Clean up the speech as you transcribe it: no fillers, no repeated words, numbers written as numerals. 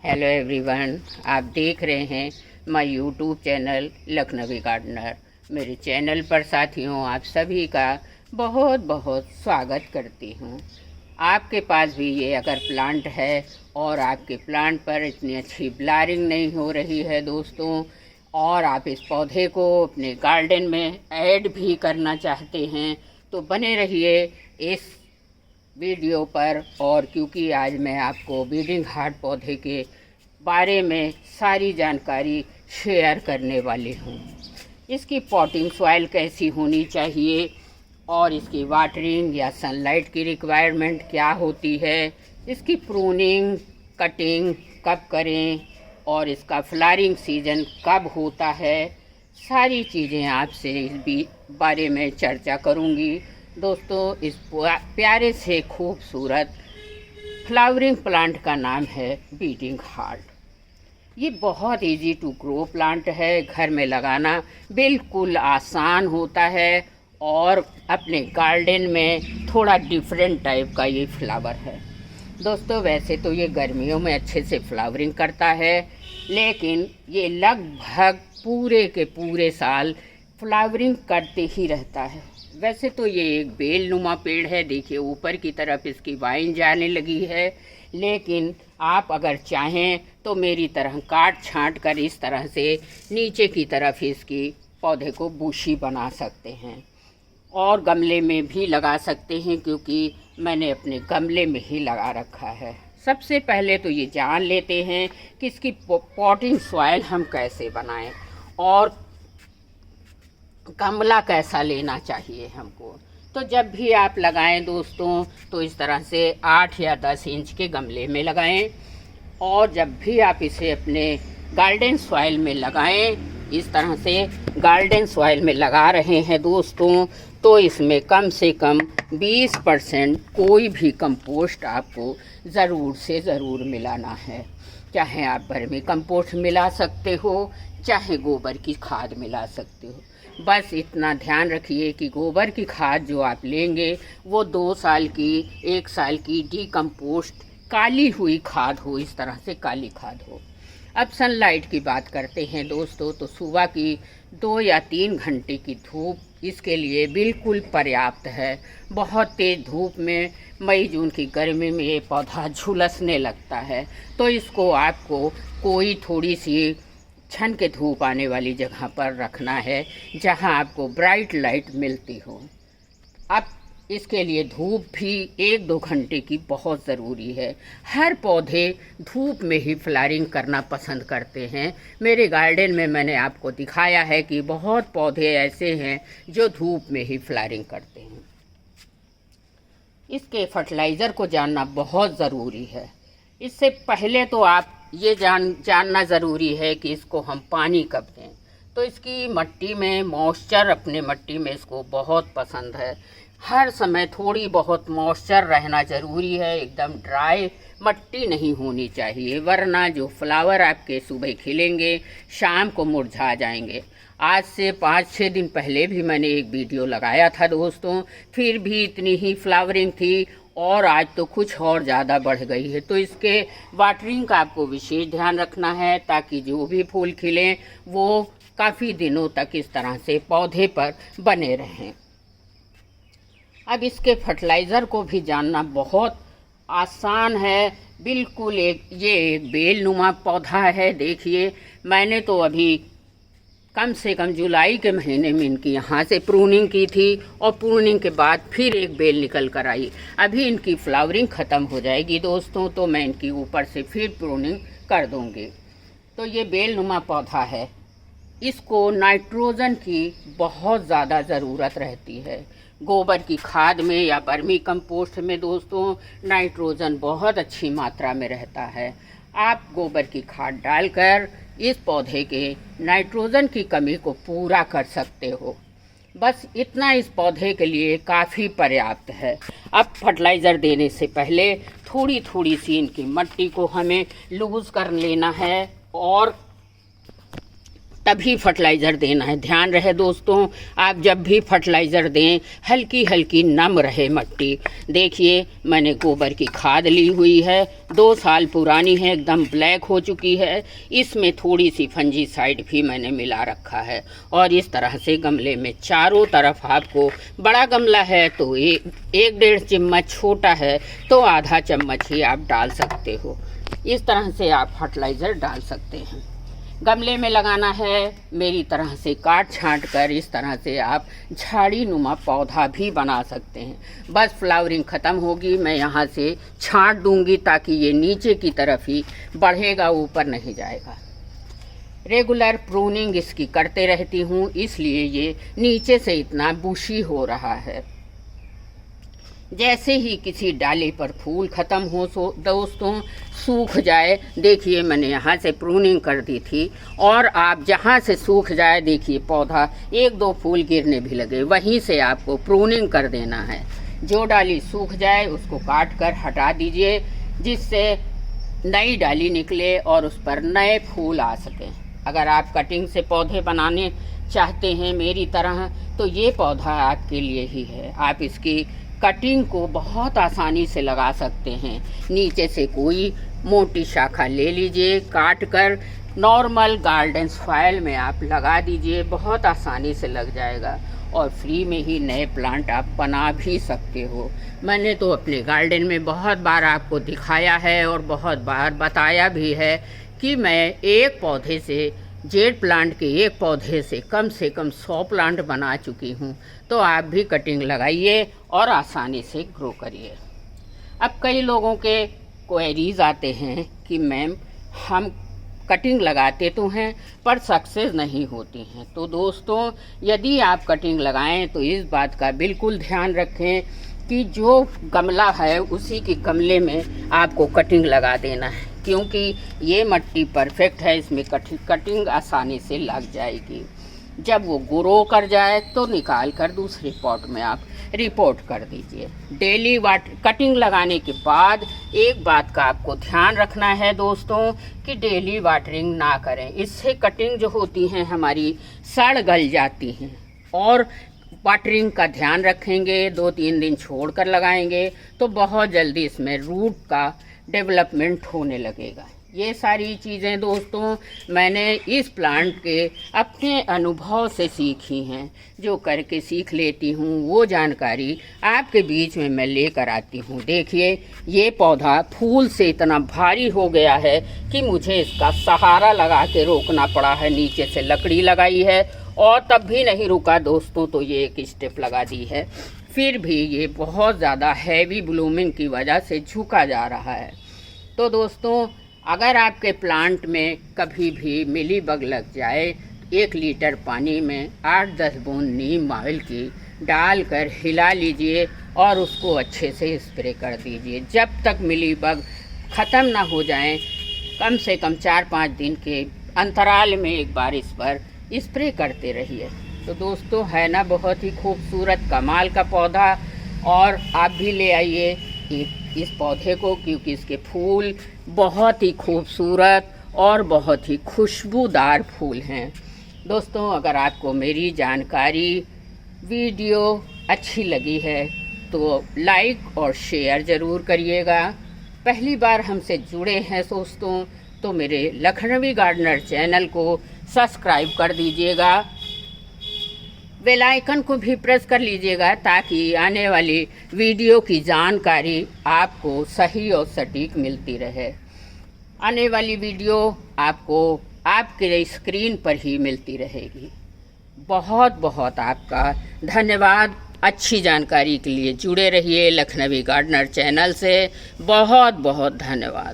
Hello everyone, आप देख रहे हैं my YouTube channel Lakhnavi gardener. मेरे चैनल पर साथियों आप सभी का बहुत बहुत स्वागत करती हूँ। आपके पास भी ये अगर प्लांट है और आपके प्लांट पर इतनी अच्छी ब्लारिंग नहीं हो रही है दोस्तों, और आप इस पौधे को अपने गार्डन में ऐड भी करना चाहते हैं तो बने रहिए इस वीडियो पर। और क्योंकि आज मैं आपको ब्रीडिंग हार्ट पौधे के बारे में सारी जानकारी शेयर करने वाली हूँ। इसकी पॉटिंग सॉइल कैसी होनी चाहिए और इसकी वाटरिंग या सनलाइट की रिक्वायरमेंट क्या होती है, इसकी प्रूनिंग कटिंग कब करें और इसका फ्लावरिंग सीजन कब होता है, सारी चीज़ें आपसे इस बारे में चर्चा करूँगी। दोस्तों, इस प्यारे से खूबसूरत फ्लावरिंग प्लांट का नाम है ब्रीडिंग हार्ट। ये बहुत इजी टू ग्रो प्लांट है, घर में लगाना बिल्कुल आसान होता है और अपने गार्डन में थोड़ा डिफरेंट टाइप का ये फ्लावर है। दोस्तों, वैसे तो ये गर्मियों में अच्छे से फ्लावरिंग करता है, लेकिन ये लगभग पूरे के पूरे साल फ्लावरिंग करते ही रहता है। वैसे तो ये एक बेल नुमा पेड़ है, देखिए ऊपर की तरफ इसकी वाइन जाने लगी है, लेकिन आप अगर चाहें तो मेरी तरह काट छांट कर इस तरह से नीचे की तरफ इसकी पौधे को बुशी बना सकते हैं और गमले में भी लगा सकते हैं, क्योंकि मैंने अपने गमले में ही लगा रखा है। सबसे पहले तो ये जान लेते हैं कि इसकी पॉटिंग सॉइल हम कैसे बनाएं और गमला कैसा लेना चाहिए हमको। तो जब भी आप लगाएं दोस्तों, तो इस तरह से 8 या 10 इंच के गमले में लगाएं, और जब भी आप इसे अपने गार्डन सॉइल में लगाएं, इस तरह से गार्डन सॉइल में लगा रहे हैं दोस्तों, तो इसमें कम से कम 20% कोई भी कंपोस्ट आपको ज़रूर से ज़रूर मिलाना है। चाहे आप वर्मी कंपोस्ट मिला सकते हो, चाहे गोबर की खाद मिला सकते हो। बस इतना ध्यान रखिए कि गोबर की खाद जो आप लेंगे वो 2 साल की 1 साल की डीकम्पोस्ट काली हुई खाद हो, इस तरह से काली खाद हो। अब सनलाइट की बात करते हैं दोस्तों, तो सुबह की 2 या 3 घंटे की धूप इसके लिए बिल्कुल पर्याप्त है। बहुत तेज़ धूप में मई जून की गर्मी में ये पौधा झुलसने लगता है, तो इसको आपको कोई थोड़ी सी छन के धूप आने वाली जगह पर रखना है, जहां आपको ब्राइट लाइट मिलती हो। अब इसके लिए धूप भी 1-2 घंटे की बहुत ज़रूरी है। हर पौधे धूप में ही फ्लावरिंग करना पसंद करते हैं। मेरे गार्डन में मैंने आपको दिखाया है कि बहुत पौधे ऐसे हैं जो धूप में ही फ्लावरिंग करते हैं। इसके फर्टिलाइज़र को जानना बहुत ज़रूरी है। इससे पहले तो आप ये जानना ज़रूरी है कि इसको हम पानी कब दें। तो इसकी मट्टी में मॉइस्चर, अपने मट्टी में इसको बहुत पसंद है। हर समय थोड़ी बहुत मॉइस्चर रहना ज़रूरी है, एकदम ड्राई मट्टी नहीं होनी चाहिए, वरना जो फ्लावर आपके सुबह खिलेंगे शाम को मुरझा जाएंगे। आज से 5-6 दिन पहले भी मैंने एक वीडियो लगाया था दोस्तों, फिर भी इतनी ही फ्लावरिंग थी और आज तो कुछ और ज़्यादा बढ़ गई है। तो इसके वाटरिंग का आपको विशेष ध्यान रखना है, ताकि जो भी फूल खिलें वो काफ़ी दिनों तक इस तरह से पौधे पर बने रहें। अब इसके फर्टिलाइज़र को भी जानना बहुत आसान है। बिल्कुल ये एक बेल नुमा पौधा है। देखिए, मैंने तो अभी कम से कम जुलाई के महीने में इनकी यहाँ से प्रूनिंग की थी और प्रूनिंग के बाद फिर एक बेल निकल कर आई। अभी इनकी फ्लावरिंग ख़त्म हो जाएगी दोस्तों, तो मैं इनकी ऊपर से फिर प्रूनिंग कर दूँगी। तो ये बेल नुमा पौधा है, इसको नाइट्रोजन की बहुत ज़्यादा ज़रूरत रहती है। गोबर की खाद में या वर्मी कंपोस्ट में दोस्तों नाइट्रोजन बहुत अच्छी मात्रा में रहता है। आप गोबर की खाद डालकर इस पौधे के नाइट्रोजन की कमी को पूरा कर सकते हो। बस इतना इस पौधे के लिए काफ़ी पर्याप्त है। अब फर्टिलाइज़र देने से पहले थोड़ी थोड़ी सी इनकी मट्टी को हमें लूज़ कर लेना है और तभी फर्टिलाइज़र देना है। ध्यान रहे दोस्तों, आप जब भी फर्टिलाइज़र दें हल्की हल्की नम रहे मिट्टी। देखिए मैंने गोबर की खाद ली हुई है, 2 साल पुरानी है, एकदम ब्लैक हो चुकी है। इसमें थोड़ी सी फंजीसाइड भी मैंने मिला रखा है। और इस तरह से गमले में चारों तरफ, आपको बड़ा गमला है तो 1-1.5 चम्मच, छोटा है तो आधा चम्मच ही आप डाल सकते हो। इस तरह से आप फर्टिलाइज़र डाल सकते हैं। गमले में लगाना है मेरी तरह से काट छांट कर। इस तरह से आप झाड़ी नुमा पौधा भी बना सकते हैं। बस फ्लावरिंग ख़त्म होगी, मैं यहाँ से छांट दूंगी ताकि ये नीचे की तरफ ही बढ़ेगा, ऊपर नहीं जाएगा। रेगुलर प्रूनिंग इसकी करते रहती हूँ, इसलिए ये नीचे से इतना बुशी हो रहा है। जैसे ही किसी डाली पर फूल ख़त्म हो दोस्तों, सूख जाए, देखिए मैंने यहाँ से प्रूनिंग कर दी थी, और आप जहाँ से सूख जाए देखिए पौधा 1-2 फूल गिरने भी लगे, वहीं से आपको प्रूनिंग कर देना है। जो डाली सूख जाए उसको काट कर हटा दीजिए, जिससे नई डाली निकले और उस पर नए फूल आ सकें। अगर आप कटिंग से पौधे बनाने चाहते हैं मेरी तरह, तो ये पौधा आपके लिए ही है। आप इसकी कटिंग को बहुत आसानी से लगा सकते हैं। नीचे से कोई मोटी शाखा ले लीजिए, काट कर नॉर्मल गार्डन सॉइल में आप लगा दीजिए, बहुत आसानी से लग जाएगा। और फ्री में ही नए प्लांट आप बना भी सकते हो। मैंने तो अपने गार्डन में बहुत बार आपको दिखाया है और बहुत बार बताया भी है कि मैं एक पौधे से, जेड प्लांट के एक पौधे से कम 100 प्लांट बना चुकी हूँ। तो आप भी कटिंग लगाइए और आसानी से ग्रो करिए। अब कई लोगों के क्वेरीज आते हैं कि मैम हम कटिंग लगाते तो हैं पर सक्सेस नहीं होती हैं। तो दोस्तों, यदि आप कटिंग लगाएं तो इस बात का बिल्कुल ध्यान रखें कि जो गमला है उसी के गमले में आपको कटिंग लगा देना है, क्योंकि ये मिट्टी परफेक्ट है, इसमें कटिंग आसानी से लग जाएगी। जब वो ग्रो कर जाए तो निकाल कर दूसरे पॉट में आप रिपोर्ट कर दीजिए। डेली कटिंग लगाने के बाद एक बात का आपको ध्यान रखना है दोस्तों कि डेली वाटरिंग ना करें। इससे कटिंग जो होती हैं हमारी सड़ गल जाती हैं। और वाटरिंग का ध्यान रखेंगे, 2-3 दिन छोड़कर लगाएंगे तो बहुत जल्दी इसमें रूट का डेवलपमेंट होने लगेगा। ये सारी चीज़ें दोस्तों मैंने इस प्लांट के अपने अनुभव से सीखी हैं। जो करके सीख लेती हूँ वो जानकारी आपके बीच में मैं लेकर आती हूँ। देखिए ये पौधा फूल से इतना भारी हो गया है कि मुझे इसका सहारा लगा के रोकना पड़ा है। नीचे से लकड़ी लगाई है और तब भी नहीं रुका दोस्तों, तो ये एक स्टेप लगा दी है, फिर भी ये बहुत ज़्यादा हैवी ब्लूमिंग की वजह से झुका जा रहा है। तो दोस्तों, अगर आपके प्लांट में कभी भी मिलीबग लग जाए, 1 लीटर पानी में 8-10 बूंद नीम ऑयल की डालकर हिला लीजिए और उसको अच्छे से स्प्रे कर दीजिए। जब तक मिलीबग ख़त्म ना हो जाएं, कम से कम 4-5 दिन के अंतराल में एक बार इस पर स्प्रे करते रहिए। तो दोस्तों, है ना बहुत ही खूबसूरत कमाल का पौधा। और आप भी ले आइए इस पौधे को, क्योंकि इसके फूल बहुत ही खूबसूरत और बहुत ही खुशबूदार फूल हैं। दोस्तों, अगर आपको मेरी जानकारी वीडियो अच्छी लगी है तो लाइक और शेयर ज़रूर करिएगा। पहली बार हमसे जुड़े हैं दोस्तों तो मेरे लखनवी गार्डनर चैनल को सब्सक्राइब कर दीजिएगा, बेल आइकन को भी प्रेस कर लीजिएगा ताकि आने वाली वीडियो की जानकारी आपको सही और सटीक मिलती रहे। आने वाली वीडियो आपको आपके स्क्रीन पर ही मिलती रहेगी। बहुत बहुत आपका धन्यवाद। अच्छी जानकारी के लिए जुड़े रहिए लखनवी गार्डनर चैनल से। बहुत बहुत धन्यवाद।